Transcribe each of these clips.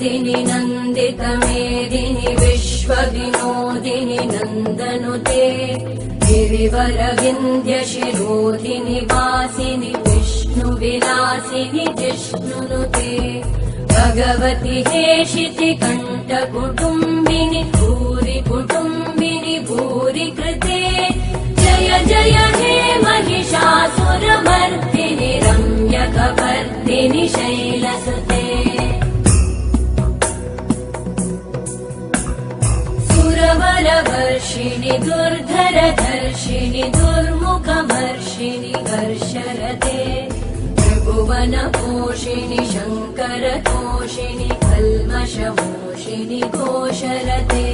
नन्दिनि नन्दितमेदिनि विश्वविनोदिनि नन्दनुते गिरिवरविन्द्यशिरोधिनि वासिनि विष्णुविलासिनि जिष्णुनुते भगवति हेशितिकण्ठकुटुम्बिनि भूरि कुटुम्बिनि भूरि कृते जय जय हे महिषासुरमर्दिनि रम्यकपर्दिनि शैलसुते सुरवरवर्षिणि दुर्धरधर्षिणि दुर्मुखमर्षिणि हर्षरते त्रिभुवनपोषिणि शङ्करतोषिणि कल्मषमोषिणि घोषरते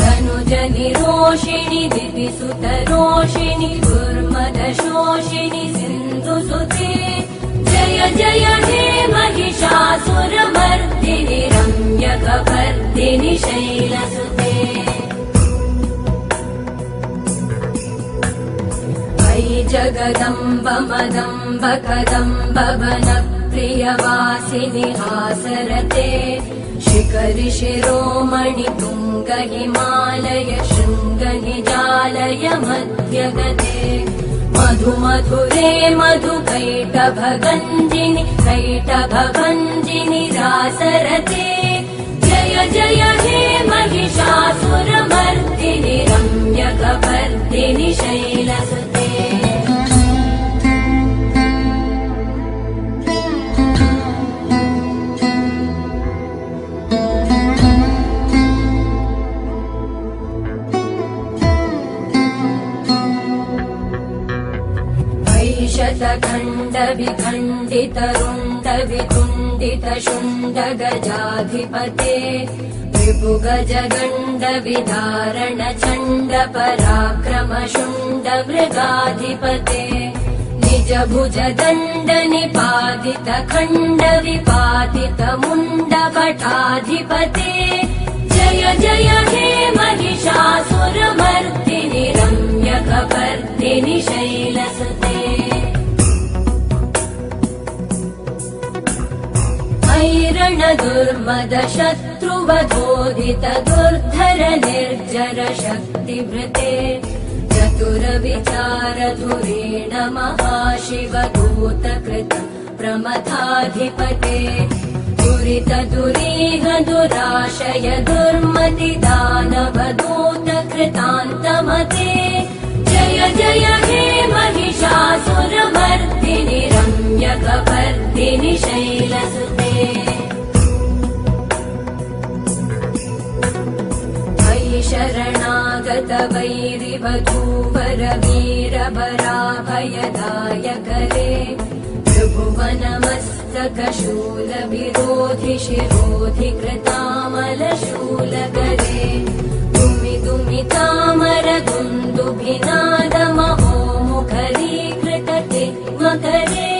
तनुजनिरोषिणि दिविसुतरोषिणि दुर्मदशोषिणि सिन्धुसुते जय जय हे महिषासुरमर्दिनि रम्यकपर्दिनि शैलसुते अयि जगदम्ब मदम्ब कदम्ब वनप्रियवासिनि हासरते शिखरि शिरोमणि तुङ्ग हिमालय शृङ्ग निजालय मध्यगते मधुमधुरे मधुकैटभगञ्जिनि कैटभभञ्जिनि रासरते जय जय हे महिषासुरमर्दिनि रम्यकपर्दिनि शैलसुते शतखण्ड विखण्डित रुण्ड वितुण्डित शुण्ड गजाधिपते विभुगज गण्ड विदारण चण्ड पराक्रम शुण्ड मृगाधिपते निज भुज दण्ड निपातित खण्ड विपातित मुण्ड भटाधिपते जय जय हे महिषासुरमर्दिनि रम्यकपर्दिनि शैलसुते ऐरण दुर्मद शत्रुवधोदित दुर्धर निर्जर शक्तिभृते चतुर विचार धुरेण महाशिव दूतकृत प्रमथाधिपते दुरित दुरीह दुराशय दुर्मति दानव दूत कृतान्तमते जय जय हे महिषासुरमर्दिनि रम्यकपर्दिनि शैलसुते अयि शरणागत वैरिवधूवर वीरभराभयदायकरे त्रिभुवनमस्तक शूलविरोधि शिरोधि कृतामलशूलकरे दुमि दुमि तामर दुन्दुभिनाद महोमुखरीकृतते मकरे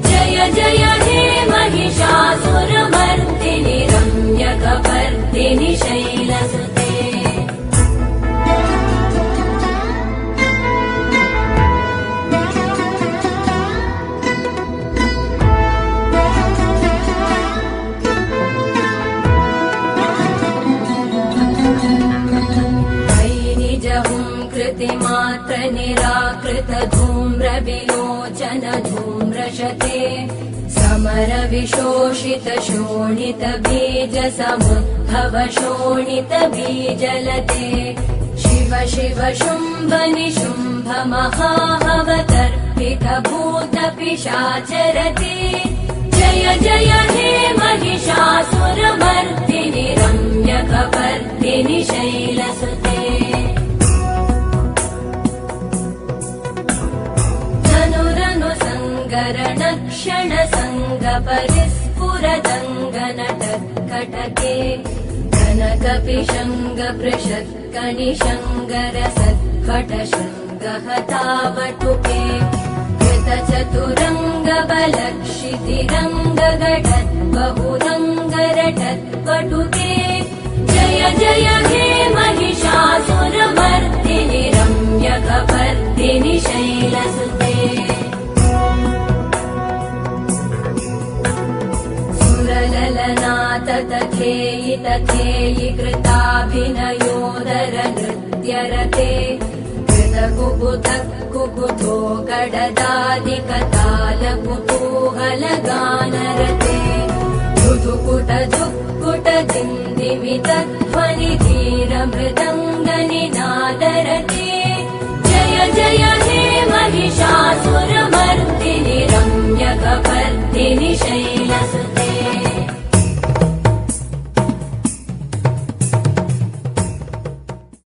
जय जय हे महिषासुरमर्दिनि रम्यकपर्दिनि शैलसुते मात्र निराकृत धूम्र विलोचन धूम्रशते समर विशोषित शोणित बीज समुद्भव शोणित बीजलते शिव शिव शुम्भ निशुम्भ महाहवतर्पित भूत पिशाचरते जय जय हे महिषासुरमर्दिनि रम्यकपर्दिनि शैलसुते क्षण संग परिस्फुरदङ्गनटकटके कनकपिशङ्ग पृषत्कनिशङ्गर सत्कटशृङ्गहतावटुके कृतचतुरङ्ग बलक्षितिरङ्ग गटद्बहुरङ्गरटत्पटुके जय जय हे महिषासुरमर्दिनि रम्यकपर्दिनि शैलसुते तथेयि तथेयि कृताभिनयोदर नृत्यरते कृतकुबुधः कुबुधो गडदादिकतालकुतूहलगानरते धुधुकुट धुक्कुट दिन्दिमितत्